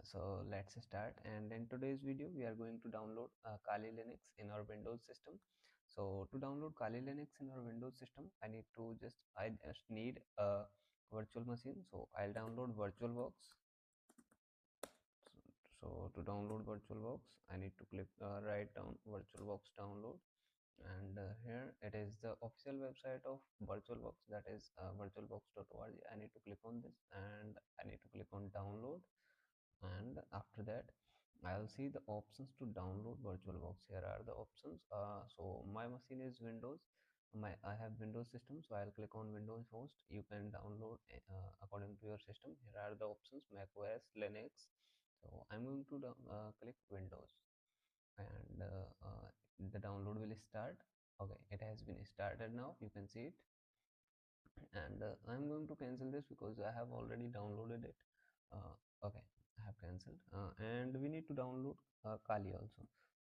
So let's start. And in today's video we are going to download Kali Linux in our Windows system. So to download Kali Linux in our Windows system, I just need a virtual machine. So I'll download VirtualBox. So to download VirtualBox, I need to click write down VirtualBox download, and here it is the official website of VirtualBox, that is virtualbox.org. I need to click on this and I need to click on download, and after that I'll see the options to download VirtualBox. Here are the options. So my machine is Windows. I have Windows system, so I'll click on Windows host. You can download according to your system. Here are the options: Mac OS, Linux. So I'm going to click Windows, and the download will start. Okay, it has been started now. You can see it, and I'm going to cancel this because I have already downloaded it. Okay, I have cancelled, and we need to download Kali also.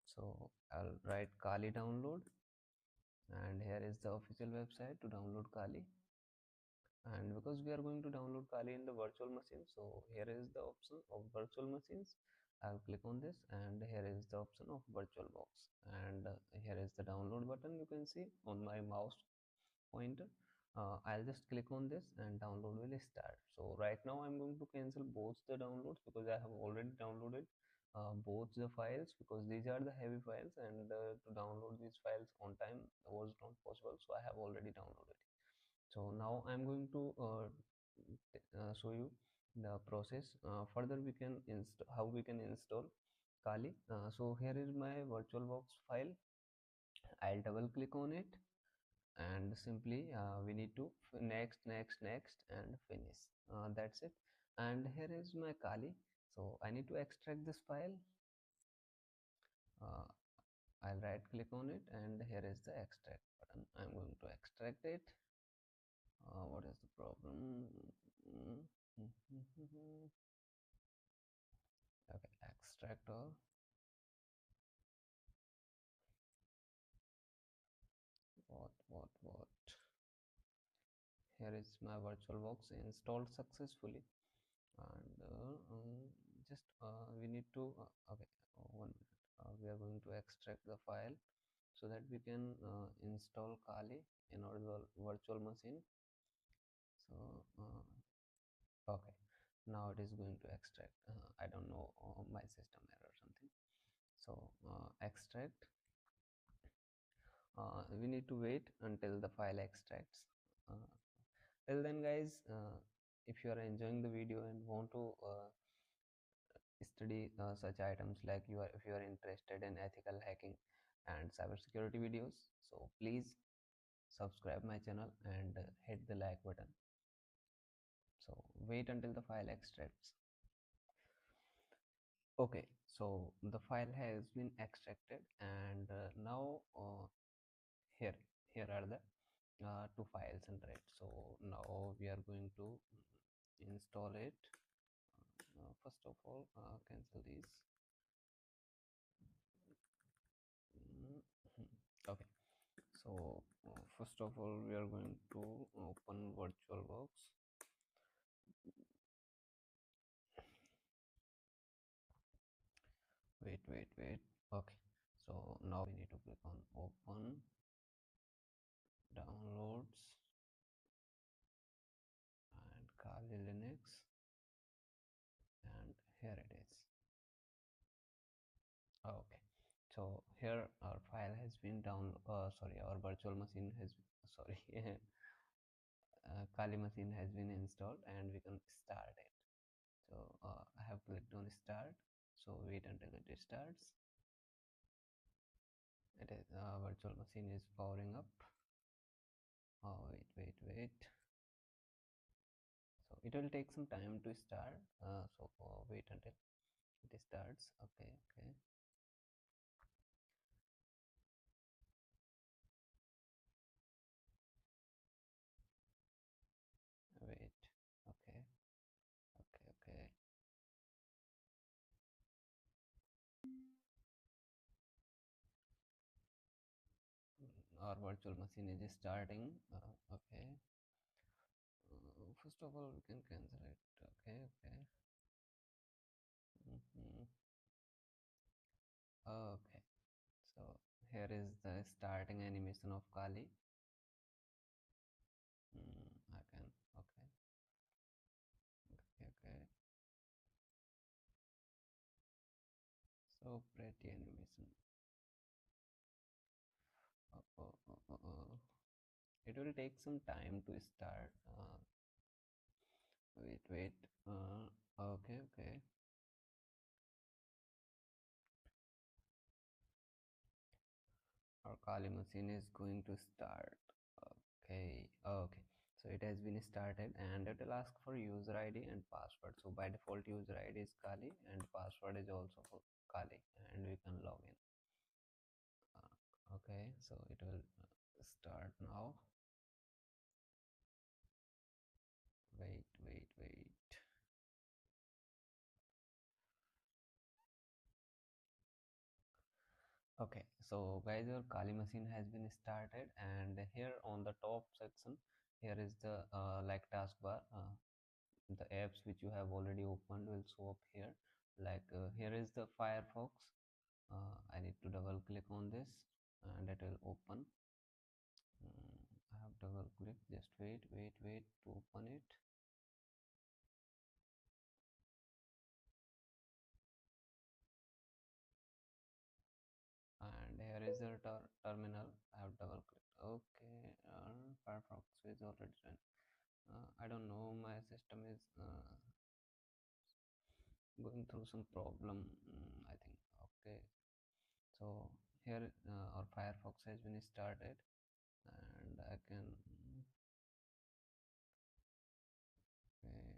So I'll write Kali download, and here is the official website to download Kali. And because we are going to download Kali in the virtual machine, so here is the option of virtual machines. I'll click on this, and here is the option of VirtualBox, and here is the download button. You can see on my mouse pointer. I'll just click on this and download will start. So right now I'm going to cancel both the downloads because I have already downloaded both the files, because these are the heavy files, and to download these files on time was not possible, so I have already downloaded. So now I'm going to show you the process. Further we can how we can install Kali. So here is my VirtualBox file. I'll double click on it, and simply we need to next and finish. That's it. And here is my Kali. So I need to extract this file. uh, I'll right click on it, and here is the extract button. I'm going to extract it. What is the problem? Okay, extract all. What Here is my VirtualBox installed successfully, and just we need to okay, 1 minute. We are going to extract the file so that we can install Kali in our virtual machine. So okay, now it is going to extract. I don't know, my system error or something. So extract. We need to wait until the file extracts. uh, till then guys, if you are enjoying the video and want to study such items, like if you are interested in ethical hacking and cybersecurity videos, so please subscribe my channel and hit the like button. So wait until the file extracts. Okay, so the file has been extracted, and now here here are the two files in red. So now we are going to install it. First of all, cancel these. Okay, so first of all we are going to open VirtualBox. Wait. Okay, so now we need to click on open, downloads, and Kali Linux, and here it is. Okay, so here our file has been sorry, our virtual machine has sorry Kali machine has been installed, and we can start it. So I have clicked on start. So wait until it starts. It is virtual machine is powering up. Oh, wait. So it will take some time to start. So wait until it starts. Okay. Wait. Okay. Our virtual machine is starting. Okay. First of all, we can cancel it. Okay. here is the starting animation of Kali. I can, okay, okay. So pretty animation. Oh, oh, oh, oh, oh. It will take some time to start. Wait. Okay, okay. Our Kali machine is going to start. Okay, okay. So it has been started and it will ask for user ID and password. So by default, user ID is Kali and password is also for Kali, and we can log in. Okay, so it will start now. Wait. Okay, so guys, your Kali machine has been started, and here on the top section, here is the like taskbar. The apps which you have already opened will show up here. Like here is the Firefox. I need to double click on this, and it will open. I have double click. Just wait to open it. And here is the terminal. I have double clicked. Okay, Firefox is already done. I don't know, my system is going through some problem. I think. Okay, so here our Firefox has been started, and I can, okay,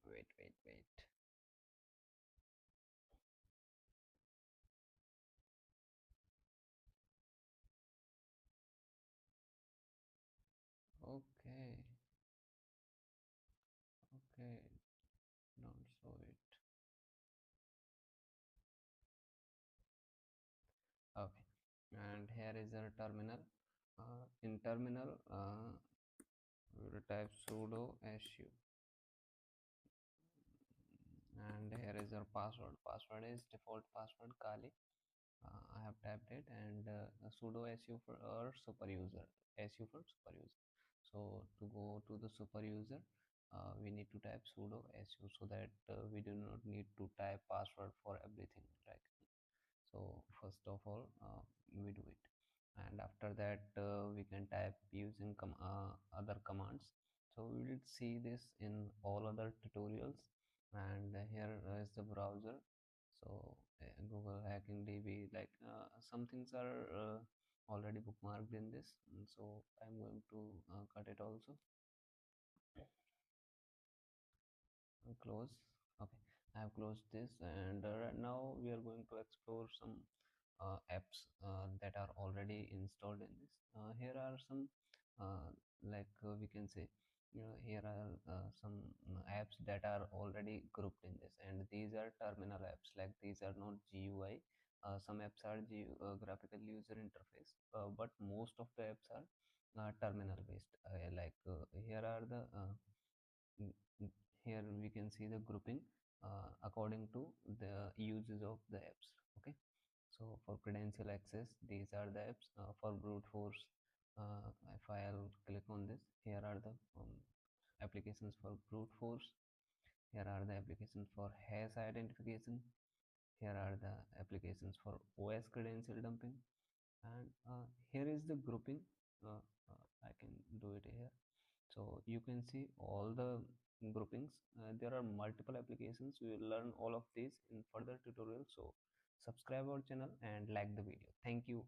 wait. Okay, okay, don't show it. Okay, and here is our terminal. In terminal, we will type sudo su, and here is our password. Password is default password Kali. I have typed it, and sudo su for our super user. Su for super user. So to go to the super user, we need to type sudo su, so that we do not need to type password for everything. Like, so first of all, we do it, and after that we can type using other commands. So we will see this in all other tutorials. And here is the browser. So Google hacking db, like some things are already bookmarked in this, and so I'm going to cut it also. Close. Okay, I have closed this, and right now we are going to explore some apps that are already installed in this. Here are some, like we can say, here are some apps that are already grouped in this, and these are terminal apps. Like, these are not GUI. Some apps are graphical user interface, but most of the apps are terminal based. Like here are the mm, mm, here we can see the grouping according to the uses of the apps. Okay, so for credential access, these are the apps. For brute force, if I'll click on this, here are the applications for brute force. Here are the applications for hash identification. Here are the applications for OS credential dumping. And here is the grouping. I can do it here. So you can see all the groupings. There are multiple applications. We will learn all of these in further tutorials. So subscribe our channel and like the video. Thank you.